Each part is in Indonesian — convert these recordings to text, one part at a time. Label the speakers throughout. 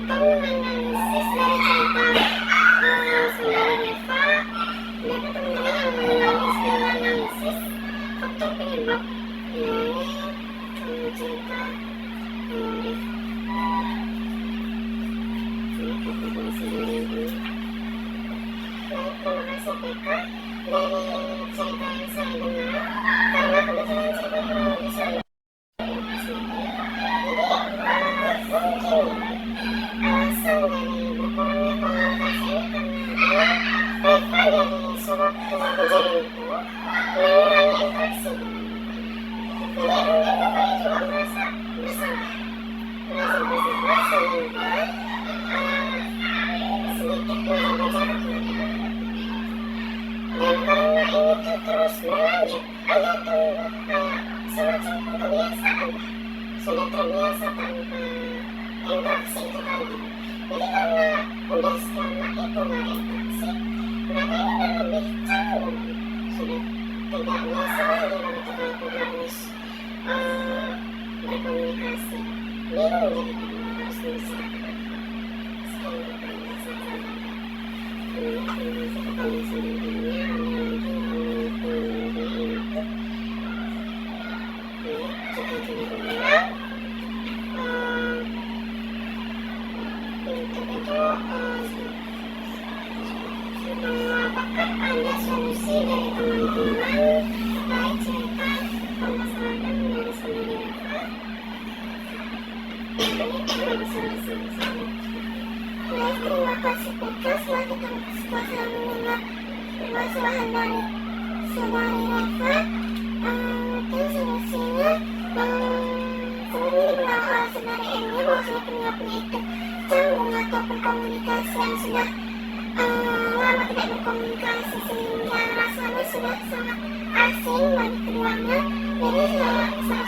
Speaker 1: menganalisis dari cerita saudara Reva. Mereka teman-teman yang menganalisis faktor penyebab dari cerita Reva. Terima kasih PK dari cerita yang saya dengar, karena kebetulan cerita kurang bisa alasan dari berkurangnya komunikasi karena Reva dari sewaktu kejadian itu mengurangi interaksi. Jadi Reva juga merasa bersalah sehingga sedikit menjaga jarak mereka. Dan karena ini terus berlanjut, ada semacam kebiasaan, sudah terbiasa tanpa interaksi itu tadi. Jadi karena udah selama itu nggak interaksi, mereka ini udah lebih canggung, sudah tidak biasa lagi kalau kita harus berkomunikasi. Bingung jadi kita harus bisa apakah ada solusi dari teman-teman terkait cerita permasalahan dari sendiri Reva? Baik, terima kasih PK. Setelah mendengar permasalahan dari saudari Reva, mungkin solusinya sebelumnya diberitahu saudari Emil bahwa penyebabnya itu canggung ataupun komunikasi yang sudah lama tidak berkomunikasi sehingga rasanya sudah sangat asing bagi keduanya. Jadi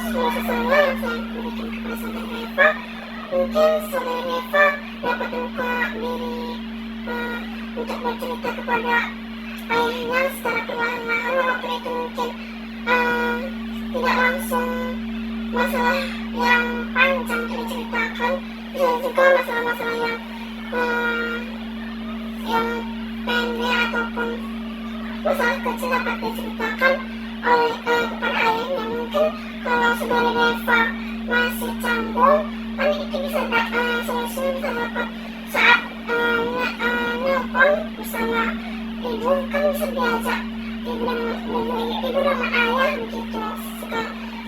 Speaker 1: solusinya yang saya berikan kepada saudari Reva, mungkin saudari Reva dapat membuka diri untuk bercerita kepada ayahnya secara perlahan-lahan, walaupun itu mungkin tidak langsung masalah yang panjang untuk diceritakan, bisa juga masalah-masalah yang pendek ataupun masalah kecil dapat diceritakan oleh kepada ayahnya. Mungkin kalau saudari Reva masih canggung, nanti itu bisa solusinya bisa dapat saat nelpon bersama ibu, kan bisa diajak ibu dan ayah begitu.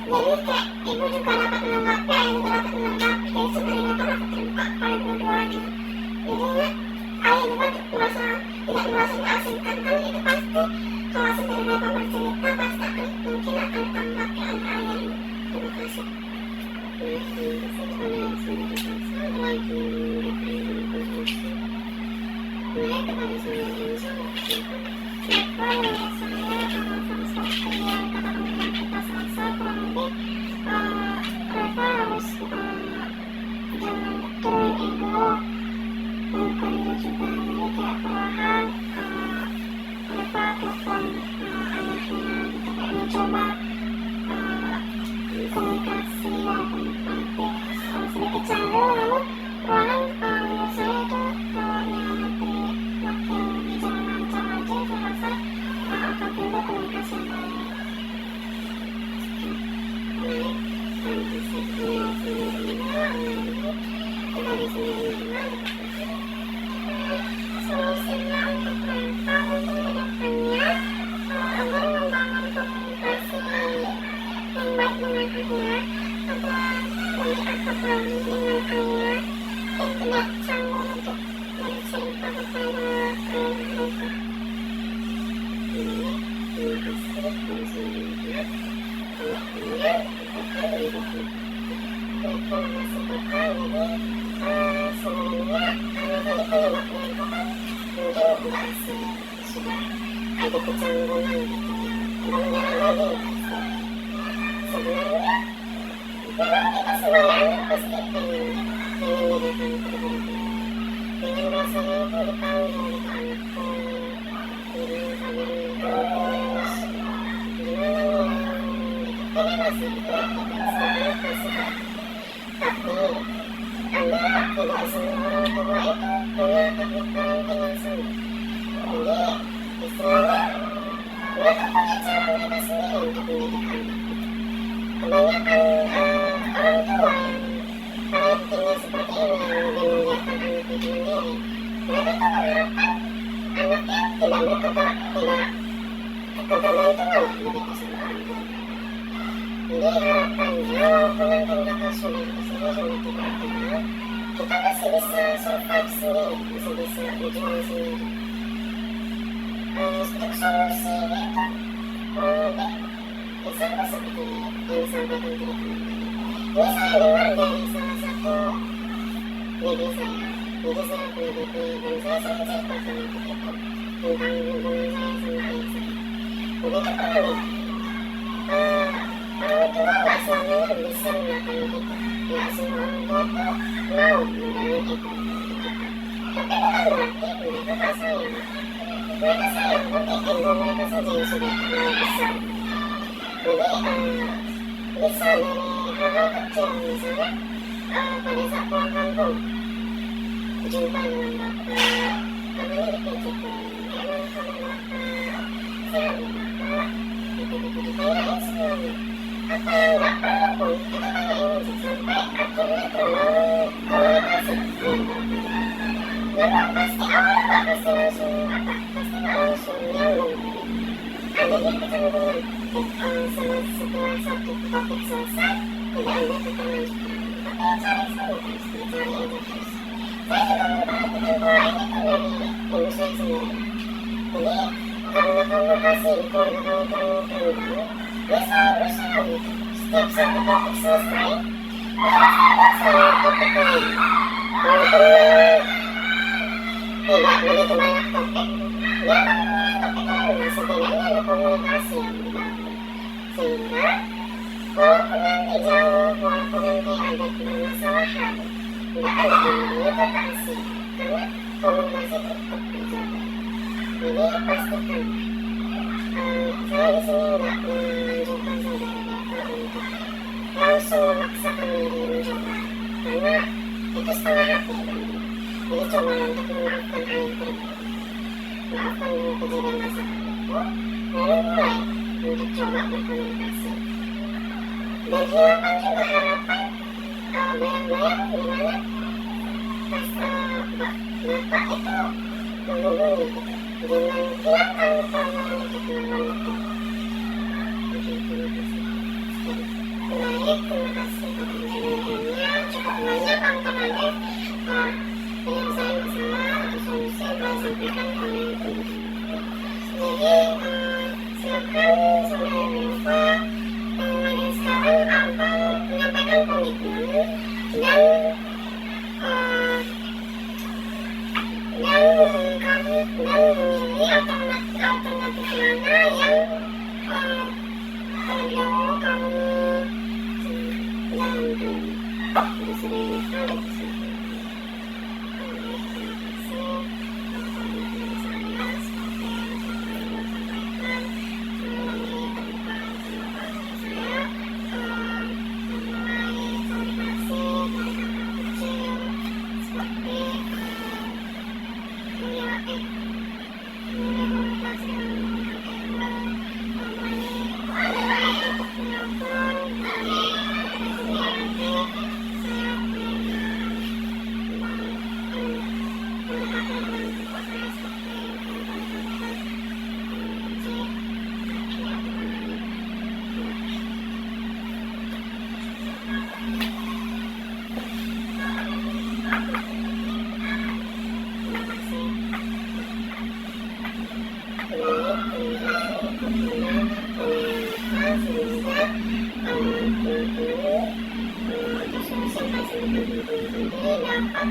Speaker 1: Jadi kayak ibu juga dapat menanggapi, ayah juga dapat menanggapi, jadi saudari Reva dapat terbuka kepada dua-duanya. Jadi ayah juga tidak merasa diasingkan, kan itu pasti kalau saudari Reva bercerita pasti mungkin akan ditanggapi oleh ayah ini. Terima kasih. Lagi memberikan informasi mulai kepada saudari Enzo Reva, saya fase yang kata teman kita selesai, kurang lebih Reva harus jangan turunin ego, membuka diri juga. Jadi kayak perlahan Reva telepon ayahnya gitu, kayak mencoba komunikasi walaupun nanti sedikit canggung, lalu perlahan saya itu nanti makin berjalan lancar aja, saya rasa akan timbul komunikasi yang baik. Nanti saya solusinya untuk Reva untuk kedepannya agar membangun komunikasi yang baik dengan ayah, agar nanti akrab lagi dengan ayah dan tidak canggung untuk bercerita kepada Reva. Terima kasih dan semoga terima kasih PK. Jadi sebenarnya tadi penyebabnya itu kan mungkin tidak sudah ada kecanggungan gitu ya, jangan lagi sebenarnya kita sebagai anak pasti pengen menjadikan kebenaran, pengen rasanya itu dipanggil gitu anakku, pengen kalian terus gimana nih ini masih sangat positif. Tapi Anda tidak semua orang tua itu punya teknik parenting yang sama. Jadi istilahnya mereka punya cara mereka sendiri untuk mendidik anak. Kebanyakan orang tua yang parentingnya seperti ini yang lebih membiarkan anak itu mandiri, mereka tuh mengharapkan anaknya tidak ketergantungan begitu sama orang tua. Jadi harapannya walaupun nanti mereka sudah tidak tinggal, kita masih bisa survive sendiri, masih bisa berjuang sendiri. Untuk solusinya itu kurang lebih sama seperti yang disampaikan tadi teman-teman. Ini saya dengar dari salah satu video saya. Jadi saya punya buku dan saya sering cerita sama itu tentang hubungan saya sama ayah saya. Jadi itu pernah bilang, orang tua gak selamanya bisa melakukan itu. Gak semua orang tua tuh mau menjalani itu. Tapi bukan berarti mereka tak sayang. Mereka sayang, tapi ego mereka saja yang sudah terlalu besar. Jadi bisa dari hal-hal kecil misalnya pada saat pulang kampung jumpa dengan bapak, namanya dipijitkan, emang kabar bapak, sehat ya bapak, ditanyain semuanya. Apa yang gak perlu pun kita tanyain sampai akhirnya terlalu komunikasi dengan bapak. Bapak pasti awalnya gak pasti langsung pasti gak langsung nyambung. Ada dia kecenderungan setelah satu topik selesai tidak ada kita lanjutkan. Tapi yang cari saya terus, dicari itu terus. Saya juga memperhatikan pola ini tuh dari ibu saya sendiri. Jadi karena kamu kasih di keluarga kamu perlu dia selalu berusaha gitu. Setiap satu topik selesai, saya topik lain. Walaupun tidak begitu banyak topik, dia topik lain, setidaknya ada komunikasi yang dibangun. Sehingga walaupun nanti jauh, walaupun nanti ada permasalahan, nggak ada yang namanya kekasih, karena komunikasi tetap terjaga. Jadi pastikan saya di sini nggak menunjukkan saudara-saudara untuk langsung memaksakan diri mencoba, karena itu setengah hati kan. Jadi coba untuk menurutkan ayah pribadi, maafkan dengan kejadian masa lalu, lalu mulai untuk coba berkomunikasi dan hilangkan juga harapan bayang-bayang dimana pas bapak itu menghubungi gitu. Jangan hilangkan keinginan untuk melawan itu. Oke, terima kasih. Baik, terima kasih untuk penjelasannya. Cukup banyak angka-angka penyelesaian masalah atau solusi yang saya sampaikan oleh teman-teman. Jadi silakan saudara Reva mulai sekarang akan menyampaikan komitmen dan memilih alternatif mana yang kalau kamu jalankan. Jadi sudah Reva dan silakan. Dapat sebenarnya jalankan